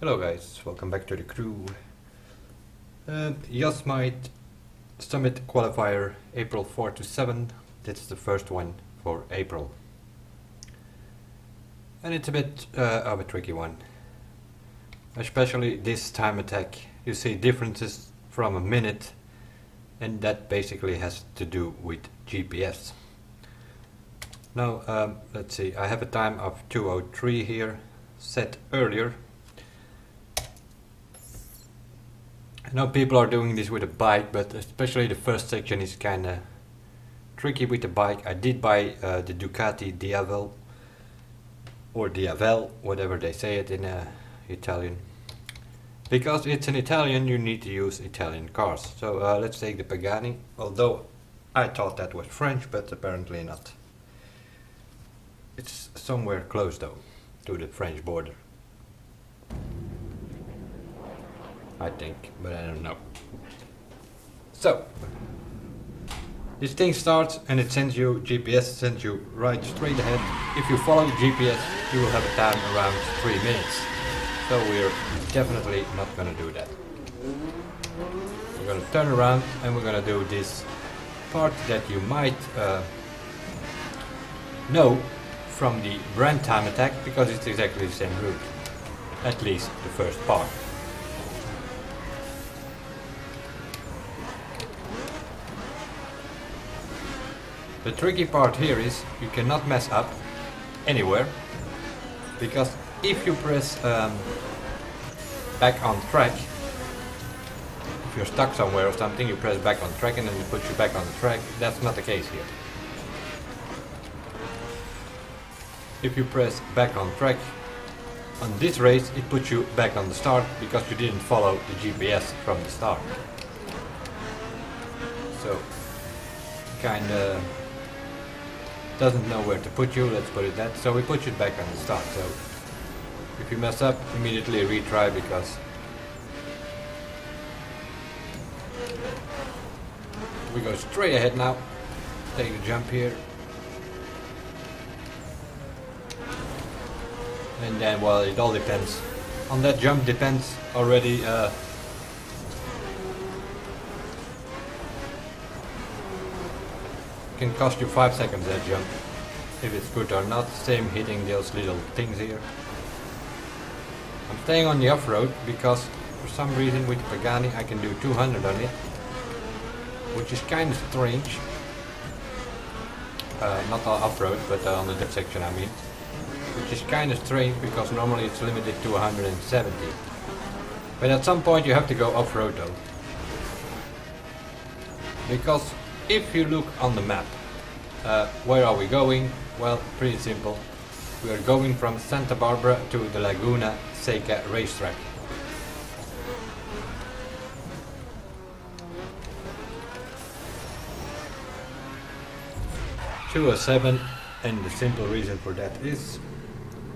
Hello guys, welcome back to the crew. Yosemite Summit Qualifier, April 4 to 7. This is the first one for April. And it's a bit of a tricky one. Especially this time attack. You see differences from a minute, and that basically has to do with GPS. Now, let's see, I have a time of 2:03 here, set earlier. I know people are doing this with a bike, but especially the first section is kinda tricky with the bike. I did buy the Ducati Diavel, or Diavel, whatever they say it in Italian. Because it's an Italian, you need to use Italian cars. So let's take the Pagani, although I thought that was French, but apparently not. It's somewhere close though, to the French border. I think, but I don't know. So, this thing starts and it sends you, GPS sends you right straight ahead. If you follow the GPS, you will have a time around 3 minutes. So we're definitely not gonna do that. We're gonna turn around and we're gonna do this part that you might know from the Brand time attack, because it's exactly the same route. At least the first part. The tricky part here is you cannot mess up anywhere, because if you press back on track, if you're stuck somewhere or something, you press back on track and then it puts you back on the track. That's not the case here. If you press back on track on this race, it puts you back on the start because you didn't follow the GPS from the start. So, kinda doesn't know where to put you, let's put it that. So we put you back on the start. So if you mess up, immediately retry, because we go straight ahead now. Take a jump here. And then, well, it all depends. On that jump depends already can cost you 5 seconds that jump, if it's good or not. Same hitting those little things here. I'm staying on the off-road because for some reason with the Pagani I can do 200 on it, which is kind of strange. Not on off-road, but on the depth section I mean. Which is kind of strange because normally it's limited to 170. But at some point you have to go off-road though. Because if you look on the map, where are we going? Well, pretty simple. We are going from Santa Barbara to the Laguna Seca racetrack. (207), and the simple reason for that is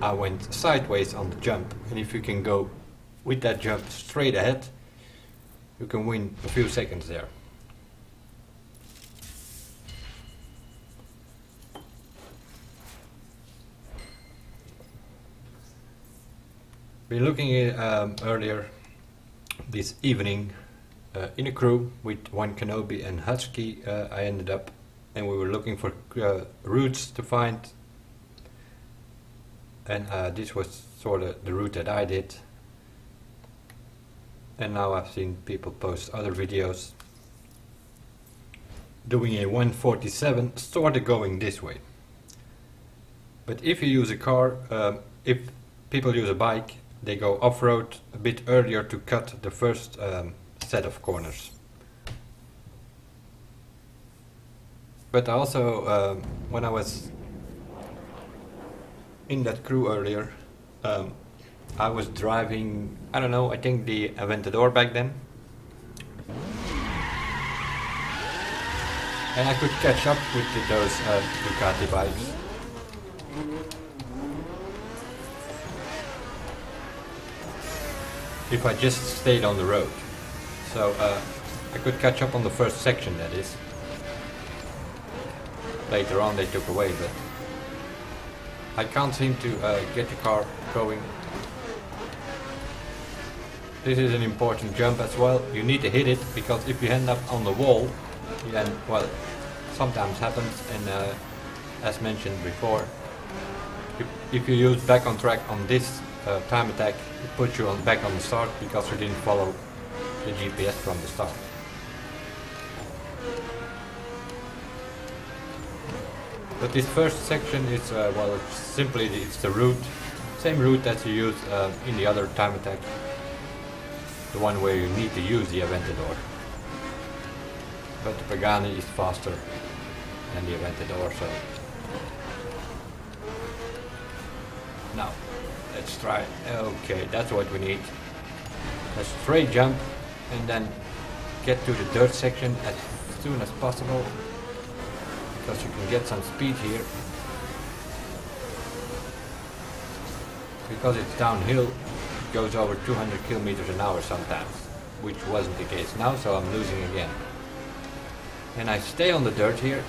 I went sideways on the jump, and if you can go with that jump straight ahead, you can win a few seconds there. Been looking at earlier this evening in a crew with one Kenobi and Husky. I ended up, and we were looking for routes to find, and this was sort of the route that I did. And now I've seen people post other videos doing a 147, sort of going this way. But if you use a car, if people use a bike, they go off-road a bit earlier to cut the first set of corners. But also, when I was in that crew earlier, I was driving, I don't know, I think the Aventador back then. And I could catch up with those Ducati bikes. If I just stayed on the road. So I could catch up on the first section, that is. Later on they took away, but I can't seem to get the car going This is an important jump as well. You need to hit it, because if you end up on the wall, then, well, sometimes happens, and as mentioned before, if you use back on track on this time attack, it puts you back on the start because you didn't follow the GPS from the start. But this first section is, well, it's the route, same route that you use in the other time attack, the one where you need to use the Aventador. But the Pagani is faster than the Aventador, so... Now, let's try. Okay, that's what we need. A straight jump and then get to the dirt section as soon as possible, because you can get some speed here. Because it's downhill, it goes over 200 kilometers an hour sometimes, which wasn't the case now, so I'm losing again. And I stay on the dirt here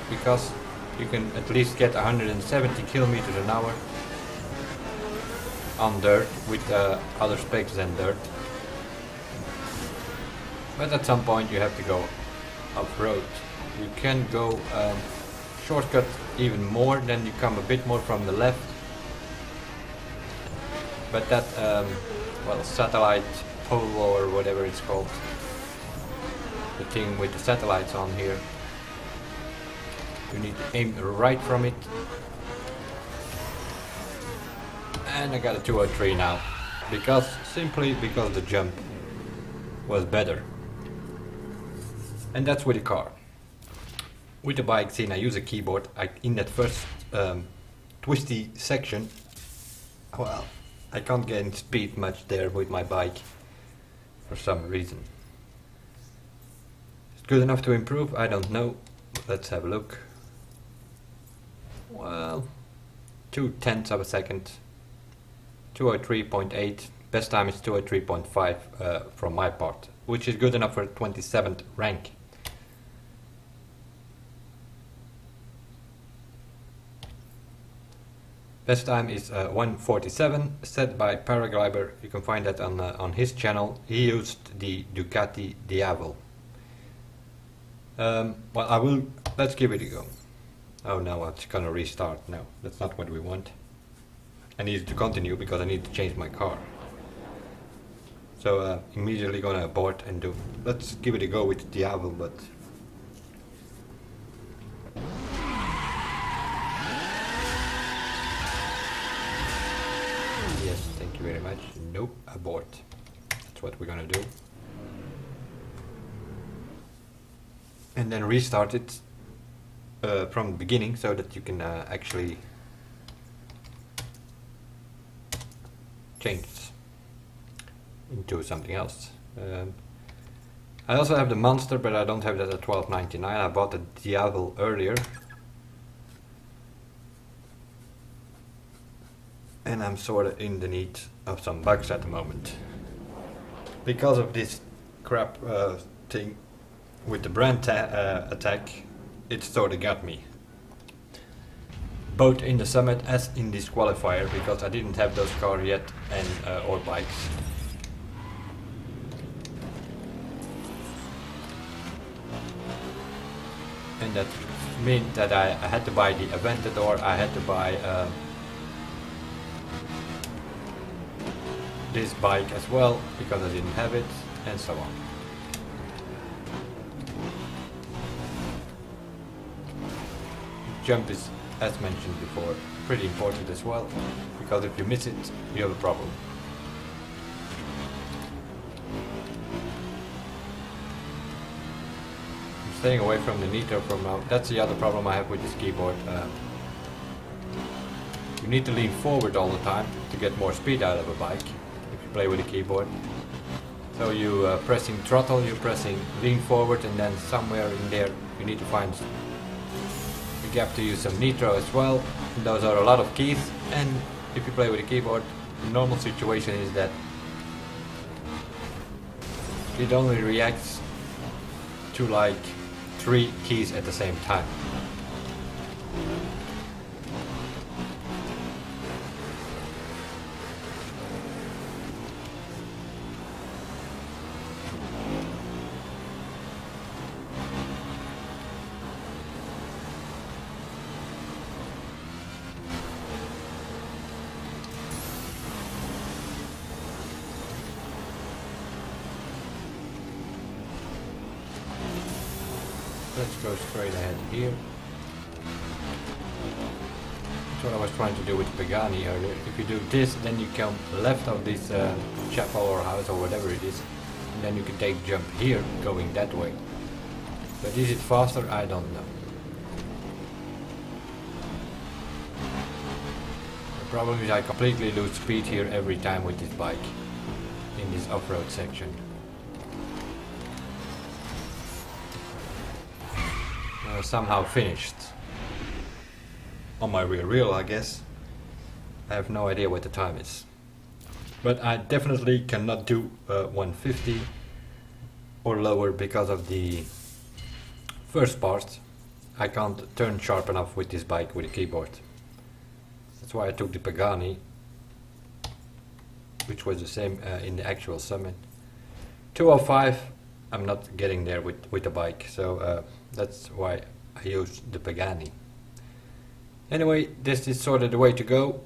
because you can at least get 170 kilometers an hour on dirt with other specs than dirt. But at some point you have to go off-road. You can go shortcut even more, then you come a bit more from the left. But that, well, satellite pole or whatever it's called, the thing with the satellites on here, you need to aim right from it. And I got a 203 now, simply because the jump was better. And that's with the car. With the bike, seeing I use a keyboard, in that first twisty section, well, I can't gain speed much there with my bike for some reason. Is it good enough to improve? I don't know. Let's have a look. Well, 0.2 of a second. 203.8. Best time is 203.5 from my part, which is good enough for 27th rank. Best time is 1:47, set by Paraglider. You can find that on his channel. He used the Ducati Diavel. Well, let's give it a go. Oh no, it's gonna restart. No, that's not what we want. I need to continue because I need to change my car. So immediately gonna abort and do. Let's give it a go with the Diavel, but. Yes, thank you very much. Nope, abort. That's what we're gonna do. And then restart it from the beginning so that you can actually change into something else. I also have the Monster, but I don't have that at $12.99. I bought the Diavel earlier. And I'm sort of in the need of some bugs at the moment. Because of this crap thing with the brand attack, it sort of got me. Both in the Summit as in this qualifier, because I didn't have those cars yet, and or bikes. And that meant that I had to buy the Aventador, I had to buy this bike as well, because I didn't have it, and so on. Jump is, as mentioned before, pretty important as well, because if you miss it, you have a problem. I'm staying away from the nitro from now. That's the other problem I have with this keyboard. You need to lean forward all the time to get more speed out of a bike if you play with a keyboard. So you pressing throttle, you're pressing lean forward, and then somewhere in there you need to find a gap to use some nitro as well. And those are a lot of keys, and if you play with a keyboard, the normal situation is that it only reacts to like 3 keys at the same time. let's go straight ahead here. That's what I was trying to do with Pagani earlier. If you do this, then you come left of this chapel or house or whatever it is, and then you can take jump here going that way. But is it faster? I don't know. The problem is I completely lose speed here every time with this bike in this off-road section. Somehow finished on my rear wheel, I guess. I have no idea what the time is, but I definitely cannot do 150 or lower because of the first part. I can't turn sharp enough with this bike with a keyboard. That's why I took the Pagani, which was the same in the actual summit. 205, I'm not getting there with the bike, so that's why I use the Pagani. Anyway, this is sort of the way to go.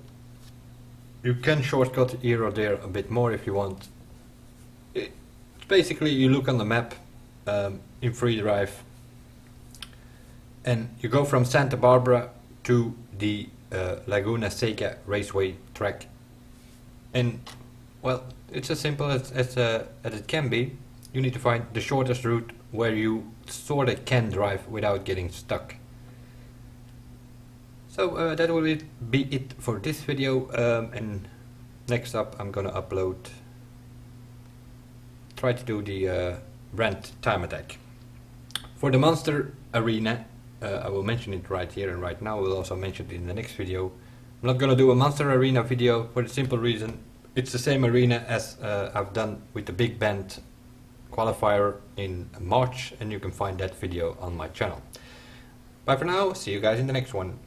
You can shortcut here or there a bit more if you want. Basically, you look on the map in free drive, and you go from Santa Barbara to the Laguna Seca Raceway track. And well, it's as simple as it can be. You need to find the shortest route where you sort of can drive without getting stuck. So that will be it for this video, and next up I'm gonna try to do the Brent time attack. For the Monster Arena, I will mention it right here and right now. We'll also mention it in the next video. I'm not gonna do a Monster Arena video for the simple reason it's the same arena as I've done with the Big Bend qualifier in March, and you can find that video on my channel. Bye for now, see you guys in the next one.